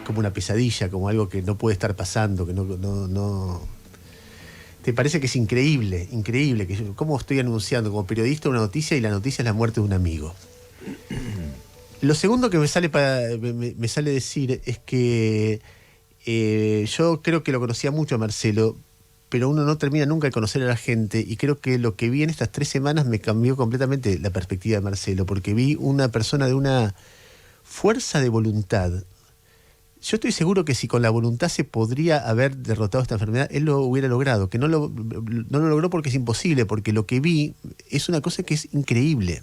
como una pesadilla, como algo que no puede estar pasando, que no. ¿Te parece que es increíble? Increíble. ¿Cómo estoy anunciando como periodista una noticia y la noticia es la muerte de un amigo? Lo segundo que me sale decir es que yo creo que lo conocía mucho a Marcelo, pero uno no termina nunca de conocer a la gente, y creo que lo que vi en estas 3 semanas me cambió completamente la perspectiva de Marcelo, porque vi una persona de una fuerza de voluntad. Yo estoy seguro que si con la voluntad se podría haber derrotado esta enfermedad, él lo hubiera logrado, que no lo logró porque es imposible, porque lo que vi es una cosa que es increíble.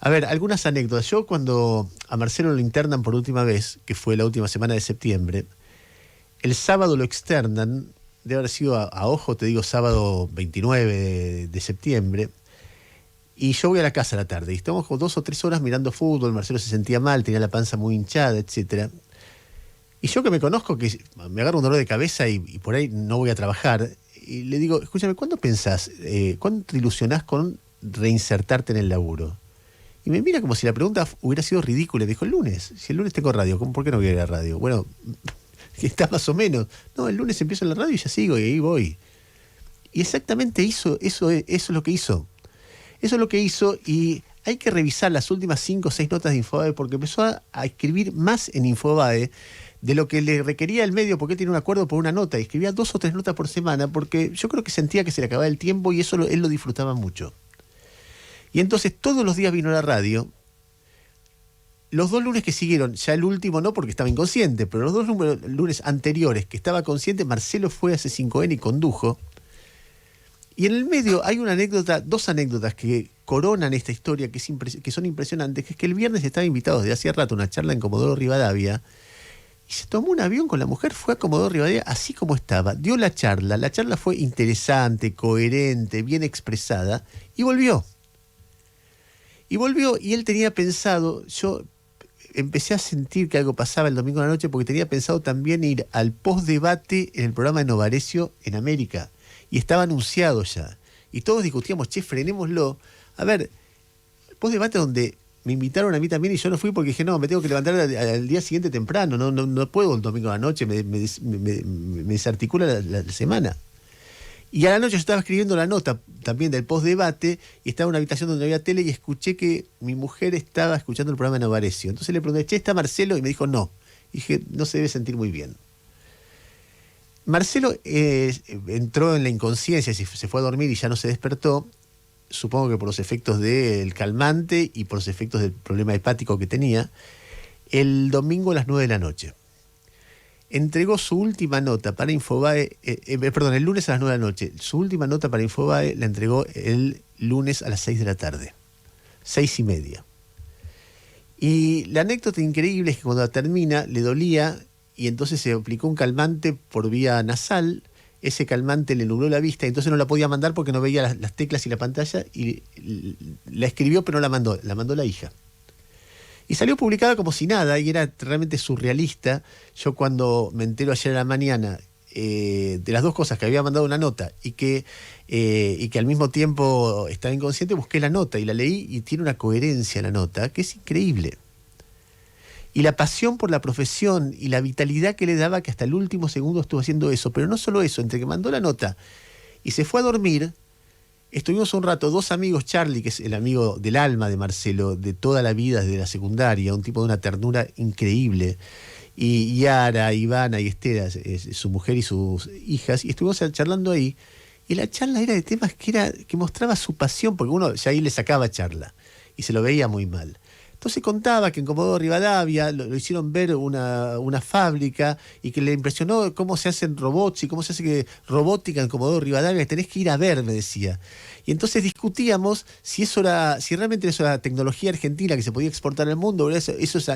A ver, algunas anécdotas. Yo cuando a Marcelo lo internan por última vez, que fue la última semana de septiembre, el sábado lo externan, debe haber sido a ojo, te digo, sábado 29 de septiembre, y yo voy a la casa a la tarde, y estamos como 2 o 3 horas mirando fútbol. Marcelo se sentía mal, tenía la panza muy hinchada, etcétera. Y yo que me conozco, que me agarro un dolor de cabeza y por ahí no voy a trabajar, y le digo, escúchame, ¿cuándo pensás, cuándo te ilusionás con reinsertarte en el laburo? Y me mira como si la pregunta hubiera sido ridícula. Me dijo, el lunes. Si el lunes tengo radio, ¿por qué no voy a ir a la radio? Bueno, que está más o menos. No, el lunes empiezo en la radio y ya sigo, y ahí voy. Y exactamente eso es lo que hizo. Eso es lo que hizo, y hay que revisar las últimas 5 o 6 notas de Infobae, porque empezó a escribir más en Infobae de lo que le requería el medio, porque él tiene un acuerdo por una nota, y escribía 2 o 3 notas por semana, porque yo creo que sentía que se le acababa el tiempo, y eso él lo disfrutaba mucho. Y entonces todos los días vino a la radio. Los 2 lunes que siguieron, ya el último no porque estaba inconsciente, pero los 2 lunes anteriores que estaba consciente, Marcelo fue a C5N y condujo. Y en el medio hay una anécdota, 2 anécdotas que coronan esta historia, que son impresionantes, que es que el viernes estaba invitado desde hacía rato a una charla en Comodoro Rivadavia, y se tomó un avión con la mujer, fue a Comodoro Rivadavia así como estaba, dio la charla fue interesante, coherente, bien expresada, y volvió. Y él tenía pensado, yo empecé a sentir que algo pasaba el domingo a la noche, porque tenía pensado también ir al post-debate en el programa de Novarecio en América. Y estaba anunciado ya. Y todos discutíamos, frenémoslo. A ver, post-debate donde me invitaron a mí también y yo no fui porque dije, no, me tengo que levantar al día siguiente temprano, no puedo el domingo a la noche, me desarticula la semana. Y a la noche yo estaba escribiendo la nota también del post-debate, y estaba en una habitación donde había tele, y escuché que mi mujer estaba escuchando el programa de Novarecio. Entonces le pregunté, ¿está Marcelo? Y me dijo, no. Y dije, no se debe sentir muy bien. Marcelo entró en la inconsciencia, se fue a dormir y ya no se despertó, supongo que por los efectos del calmante y por los efectos del problema hepático que tenía, el domingo a las 9 de la noche. Entregó su última nota para Infobae, el lunes a las 9 de la noche. Su última nota para Infobae la entregó el lunes a las 6 de la tarde. 6:30. Y la anécdota increíble es que cuando la termina le dolía, y entonces se aplicó un calmante por vía nasal. Ese calmante le nubló la vista, y entonces no la podía mandar porque no veía las teclas y la pantalla, y la escribió pero no la mandó la hija. Y salió publicada como si nada, y era realmente surrealista. Yo cuando me entero ayer a la mañana de las 2 cosas, que había mandado una nota y que al mismo tiempo estaba inconsciente, busqué la nota y la leí, y tiene una coherencia la nota que es increíble. Y la pasión por la profesión y la vitalidad que le daba, que hasta el último segundo estuvo haciendo eso. Pero no solo eso, entre que mandó la nota y se fue a dormir, estuvimos un rato, 2 amigos, Charlie, que es el amigo del alma de Marcelo, de toda la vida, desde la secundaria, un tipo de una ternura increíble, y Yara, Ivana y Estela, su mujer y sus hijas, y estuvimos charlando ahí, y la charla era de temas que mostraba su pasión, porque uno ya ahí le sacaba charla, y se lo veía muy mal. Entonces contaba que en Comodoro Rivadavia lo hicieron ver una fábrica, y que le impresionó cómo se hacen robots y cómo se hace robótica en Comodoro Rivadavia, que tenés que ir a ver, me decía. Y entonces discutíamos si realmente eso era tecnología argentina que se podía exportar al mundo, o eso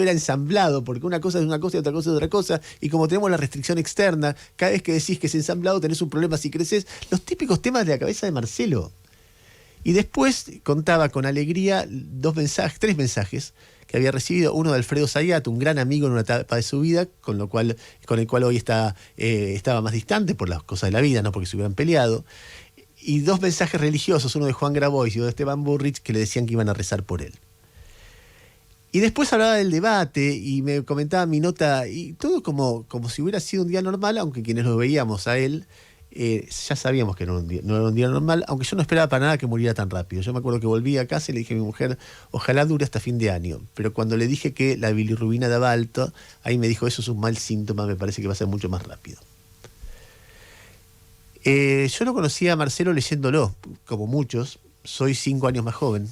era ensamblado, porque una cosa es una cosa y otra cosa es otra cosa, y como tenemos la restricción externa, cada vez que decís que es ensamblado tenés un problema si creces. Los típicos temas de la cabeza de Marcelo. Y después contaba con alegría 3 mensajes que había recibido. Uno de Alfredo Zayat, un gran amigo en una etapa de su vida, con el cual hoy estaba más distante por las cosas de la vida, no porque se hubieran peleado. Y 2 mensajes religiosos, uno de Juan Grabois y uno de Esteban Burrich, que le decían que iban a rezar por él. Y después hablaba del debate y me comentaba mi nota, y todo como si hubiera sido un día normal, aunque quienes lo veíamos a él ya sabíamos que no era un día normal, aunque yo no esperaba para nada que muriera tan rápido. Yo me acuerdo que volví a casa y le dije a mi mujer, ojalá dure hasta fin de año. Pero cuando le dije que la bilirrubina daba alto, ahí me dijo, eso es un mal síntoma, me parece que va a ser mucho más rápido. Yo lo conocí a Marcelo leyéndolo, como muchos, soy 5 años más joven.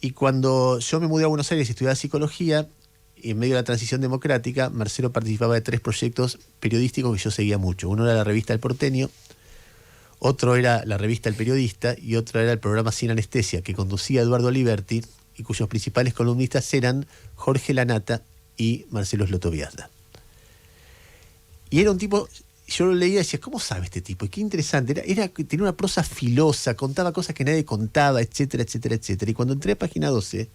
Y cuando yo me mudé a Buenos Aires y estudiaba psicología, en medio de la transición democrática, Marcelo participaba de 3 proyectos periodísticos que yo seguía mucho. Uno era la revista El Porteño, otro era la revista El Periodista y otro era el programa Sin Anestesia, que conducía Eduardo Liberti y cuyos principales columnistas eran Jorge Lanata y Marcelo Slotoviazda. Y era un tipo, yo lo leía y decía, ¿cómo sabe este tipo? Y qué interesante, tenía una prosa filosa, contaba cosas que nadie contaba, etcétera, etcétera, etcétera. Y cuando entré a Página 12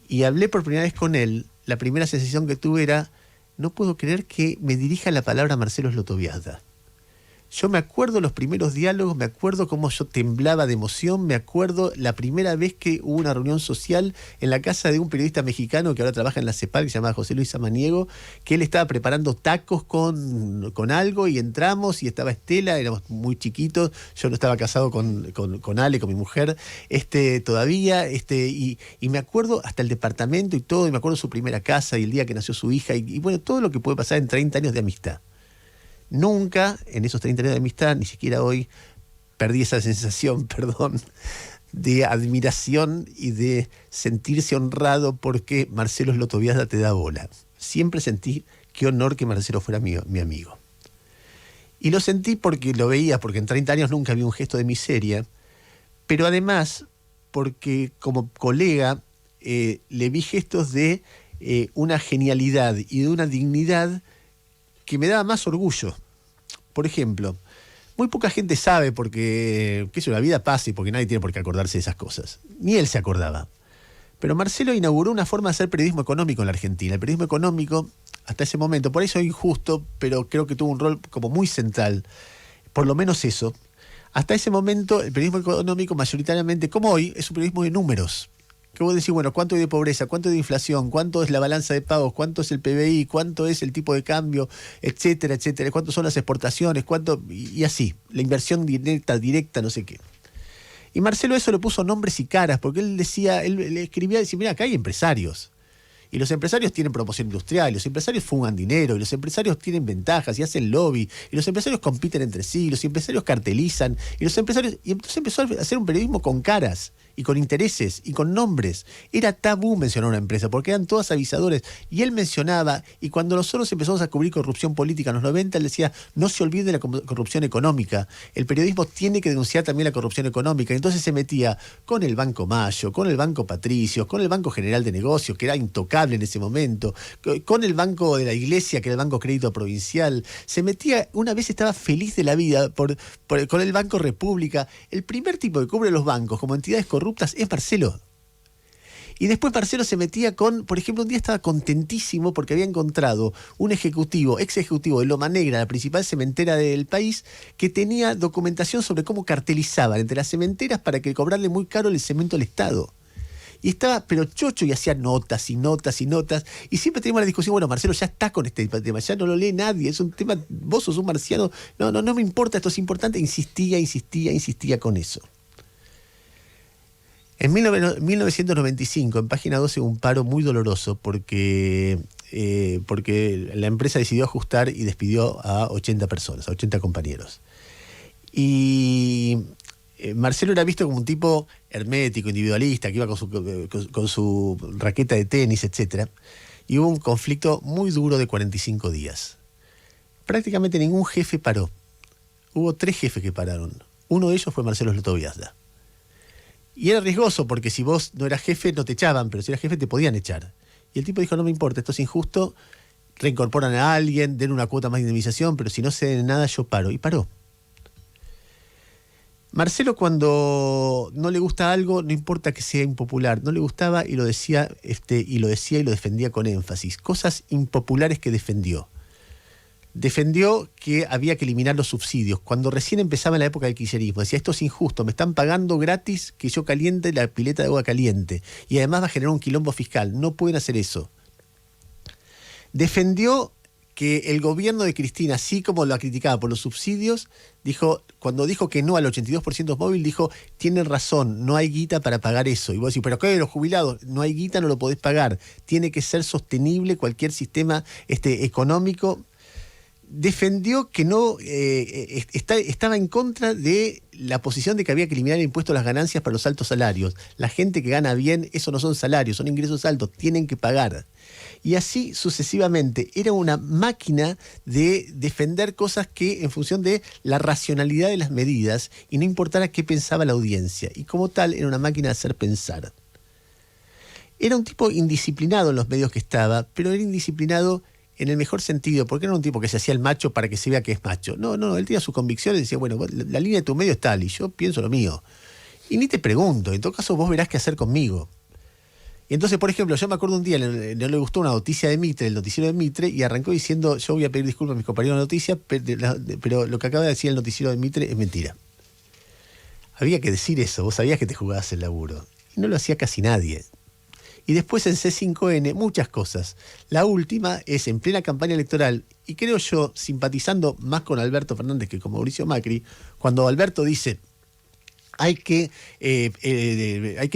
y hablé por primera vez con él, la primera sensación que tuve era, no puedo creer que me dirija la palabra Marcelo Slotoviazda. Yo me acuerdo los primeros diálogos, me acuerdo cómo yo temblaba de emoción, me acuerdo la primera vez que hubo una reunión social en la casa de un periodista mexicano que ahora trabaja en la CEPAL, que se llama José Luis Samaniego, que él estaba preparando tacos con algo y entramos y estaba Estela, éramos muy chiquitos, yo no estaba casado con Ale, con mi mujer, todavía, y me acuerdo hasta el departamento y todo, y me acuerdo su primera casa y el día que nació su hija, y bueno, todo lo que puede pasar en 30 años de amistad. Nunca, en esos 30 años de amistad, ni siquiera hoy, perdí esa sensación, de admiración y de sentirse honrado porque Marcelo Slotoviazda te da bola. Siempre sentí qué honor que Marcelo fuera mi amigo. Y lo sentí porque lo veía, porque en 30 años nunca vi un gesto de miseria, pero además porque como colega le vi gestos de una genialidad y de una dignidad que me daba más orgullo. Por ejemplo, muy poca gente sabe porque, la vida pasa y porque nadie tiene por qué acordarse de esas cosas. Ni él se acordaba. Pero Marcelo inauguró una forma de hacer periodismo económico en la Argentina. El periodismo económico, hasta ese momento, por eso es injusto, pero creo que tuvo un rol como muy central. Por lo menos eso. Hasta ese momento, el periodismo económico mayoritariamente, como hoy, es un periodismo de números. Que vos decís, bueno, ¿cuánto hay de pobreza? ¿Cuánto hay de inflación? ¿Cuánto es la balanza de pagos? ¿Cuánto es el PBI? ¿Cuánto es el tipo de cambio? Etcétera, etcétera. ¿Cuánto son las exportaciones? ¿Cuánto? Y así. La inversión directa, no sé qué. Y Marcelo eso le puso nombres y caras, porque él decía, él escribía, decía, mira, acá hay empresarios. Y los empresarios tienen promoción industrial, y los empresarios fugan dinero, y los empresarios tienen ventajas y hacen lobby, y los empresarios compiten entre sí, y los empresarios cartelizan, y entonces empezó a hacer un periodismo con caras, y con intereses, y con nombres. Era tabú mencionar una empresa, porque eran todas avisadores. Y él mencionaba, y cuando nosotros empezamos a cubrir corrupción política en los 90, él decía, no se olvide de la corrupción económica. El periodismo tiene que denunciar también la corrupción económica. Entonces se metía con el Banco Mayo, con el Banco Patricios, con el Banco General de Negocios, que era intocable en ese momento, con el Banco de la Iglesia, que era el Banco Crédito Provincial. Se metía, una vez estaba feliz de la vida con el Banco República. El primer tipo que cubre los bancos como entidades corruptas es Marcelo. Y después Marcelo se metía por ejemplo, un día estaba contentísimo porque había encontrado un ex ejecutivo de Loma Negra, la principal cementera del país, que tenía documentación sobre cómo cartelizaban entre las cementeras para que cobrarle muy caro el cemento al Estado. Y estaba, pero chocho, y hacía notas y notas y notas. Y siempre teníamos la discusión, bueno, Marcelo ya está con este tema, ya no lo lee nadie, es un tema, vos sos un marciano, no me importa, esto es importante. Insistía con eso. En 1995, en Página 12, hubo un paro muy doloroso porque la empresa decidió ajustar y despidió a 80 personas, a 80 compañeros. Y Marcelo era visto como un tipo hermético, individualista, que iba con su raqueta de tenis, etc. Y hubo un conflicto muy duro de 45 días. Prácticamente ningún jefe paró. Hubo 3 jefes que pararon. Uno de ellos fue Marcelo Slotoviazda. Y era riesgoso porque si vos no eras jefe no te echaban, pero si eras jefe te podían echar. Y el tipo dijo, no me importa, esto es injusto, reincorporan a alguien, den una cuota más de indemnización, pero si no se den nada yo paro. Y paró. Marcelo, cuando no le gusta algo, no importa que sea impopular, no le gustaba y lo decía, y lo defendía con énfasis. Cosas impopulares que defendió. Defendió que había que eliminar los subsidios. Cuando recién empezaba la época del kirchnerismo, decía, esto es injusto, me están pagando gratis que yo caliente la pileta de agua caliente. Y además va a generar un quilombo fiscal. No pueden hacer eso. Defendió que el gobierno de Cristina, así como lo criticaba por los subsidios, cuando dijo que no al 82% móvil, dijo, tienen razón, no hay guita para pagar eso. Y vos decís, ¿pero qué? Los jubilados, no hay guita, no lo podés pagar. Tiene que ser sostenible cualquier sistema económico. Defendió que no estaba en contra de la posición de que había que eliminar el impuesto a las ganancias para los altos salarios. La gente que gana bien, eso no son salarios, son ingresos altos, tienen que pagar. Y así sucesivamente. Era una máquina de defender cosas que en función de la racionalidad de las medidas y no importara qué pensaba la audiencia. Y como tal, era una máquina de hacer pensar. Era un tipo indisciplinado en los medios que estaba, pero era indisciplinado en el mejor sentido, porque no era un tipo que se hacía el macho para que se vea que es macho. No, él tenía sus convicciones y decía, bueno, la línea de tu medio es tal y yo pienso lo mío. Y ni te pregunto, en todo caso vos verás qué hacer conmigo. Y entonces, por ejemplo, yo me acuerdo un día, no le gustó una noticia de Mitre, el noticiero de Mitre, y arrancó diciendo, yo voy a pedir disculpas a mis compañeros de noticias, pero lo que acaba de decir el noticiero de Mitre es mentira. Había que decir eso, vos sabías que te jugabas el laburo. Y no lo hacía casi nadie. Y después en C5N, muchas cosas. La última es en plena campaña electoral, y creo yo, simpatizando más con Alberto Fernández que con Mauricio Macri, cuando Alberto dice, hay que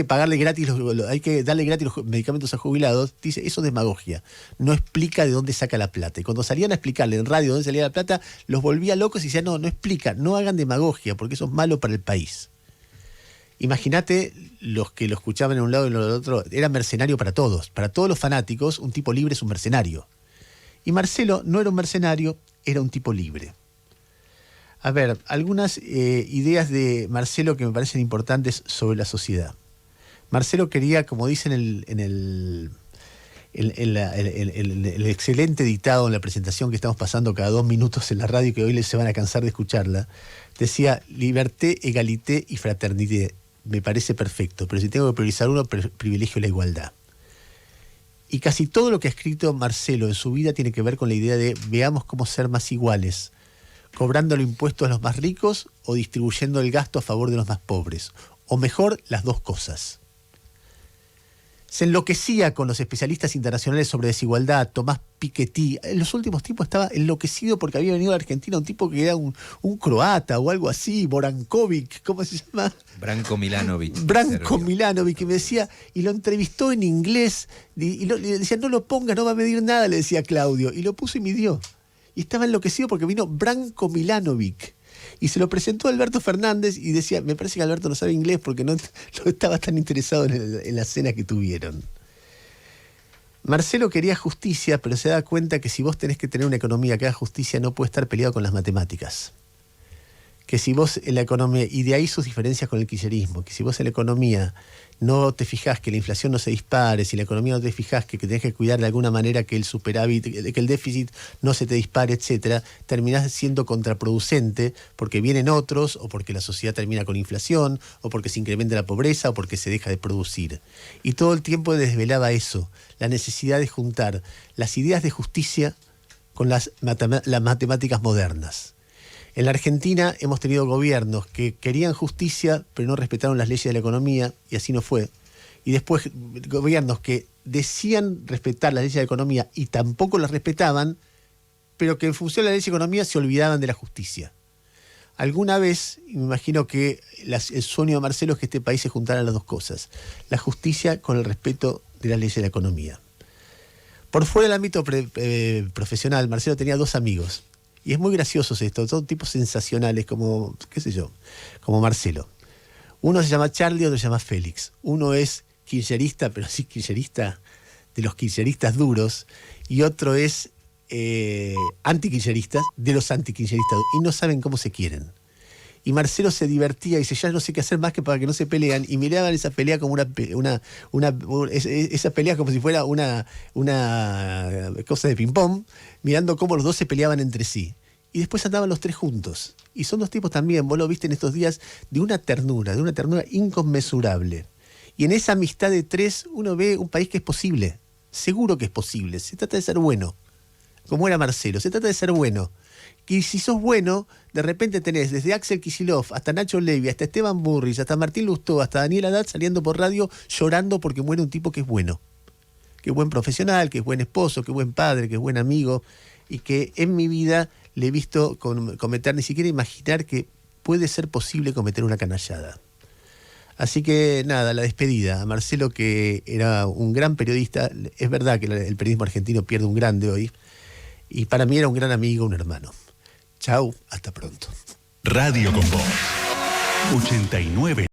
pagarle gratis, hay que darle gratis los medicamentos a jubilados, dice, eso es demagogia. No explica de dónde saca la plata. Y cuando salían a explicarle en radio de dónde salía la plata, los volvía locos y decía, no explica, no hagan demagogia, porque eso es malo para el país. Imagínate los que lo escuchaban en un lado y en el otro, era mercenario para todos los fanáticos, un tipo libre es un mercenario. Y Marcelo no era un mercenario, era un tipo libre. A ver, algunas ideas de Marcelo que me parecen importantes sobre la sociedad. Marcelo quería, como dice en el excelente dictado en la presentación que estamos pasando cada 2 minutos en la radio, que hoy se van a cansar de escucharla, decía, liberté, égalité y fraternité. Me parece perfecto, pero si tengo que priorizar uno, privilegio la igualdad. Y casi todo lo que ha escrito Marcelo en su vida tiene que ver con la idea de veamos cómo ser más iguales, cobrando los impuestos a los más ricos o distribuyendo el gasto a favor de los más pobres. O mejor, las dos cosas. Se enloquecía con los especialistas internacionales sobre desigualdad, Tomás Piketty. En los últimos tiempos estaba enloquecido porque había venido a Argentina un tipo que era un croata o algo así, Borankovic, ¿cómo se llama? Branko Milanovic. Branko Milanovic, que me decía, y lo entrevistó en inglés, y le decía, no lo ponga, no va a medir nada, le decía Claudio, y lo puso y midió. Y estaba enloquecido porque vino Branko Milanovic. Y se lo presentó a Alberto Fernández y decía, me parece que Alberto no sabe inglés porque no estaba tan interesado en la cena que tuvieron. Marcelo quería justicia, pero se da cuenta que si vos tenés que tener una economía que haga justicia, no puede estar peleado con las matemáticas. Que si vos en la economía, y de ahí sus diferencias con el kirchnerismo, que si vos en la economía no te fijás que la inflación no se dispare, si en la economía no te fijás que tenés que cuidar de alguna manera que el superávit, que el déficit no se te dispare, etcétera, terminás siendo contraproducente porque vienen otros, o porque la sociedad termina con inflación, o porque se incrementa la pobreza, o porque se deja de producir. Y todo el tiempo desvelaba eso, la necesidad de juntar las ideas de justicia con las matemáticas modernas. En la Argentina hemos tenido gobiernos que querían justicia, pero no respetaron las leyes de la economía, y así no fue. Y después gobiernos que decían respetar las leyes de la economía y tampoco las respetaban, pero que en función de la ley de economía se olvidaban de la justicia. Alguna vez, y me imagino que el sueño de Marcelo es que este país se juntara las dos cosas, la justicia con el respeto de las leyes de la economía. Por fuera del ámbito profesional, Marcelo tenía 2 amigos. Y es muy gracioso esto, son tipos sensacionales como, qué sé yo, como Marcelo. Uno se llama Charlie, otro se llama Félix. Uno es kirchnerista, pero sí kirchnerista de los kirchneristas duros, y otro es antikirchneristas de los antikirchneristas, y no saben cómo se quieren. Y Marcelo se divertía y dice, ya no sé qué hacer más que para que no se pelean, y miraban esa pelea como esa pelea como si fuera una cosa de ping-pong, mirando cómo los dos se peleaban entre sí. Y después andaban los 3 juntos. Y son 2 tipos también, vos lo viste en estos días, de una ternura inconmensurable. Y en esa amistad de 3 uno ve un país que es posible, seguro que es posible, se trata de ser bueno. como era Marcelo. Se trata de ser bueno. Y si sos bueno, de repente tenés desde Axel Kicillof hasta Nacho Levy, hasta Esteban Burris, hasta Martín Lustó, hasta Daniel Haddad saliendo por radio llorando porque muere un tipo que es bueno. Que es buen profesional, que es buen esposo, que es buen padre, que es buen amigo, y que en mi vida le he visto cometer, ni siquiera imaginar que puede ser posible cometer una canallada. Así que nada, la despedida a Marcelo, que era un gran periodista. Es verdad que el periodismo argentino pierde un grande hoy, y para mí era un gran amigo, un hermano. Chau, hasta pronto. Radio con Voz 89.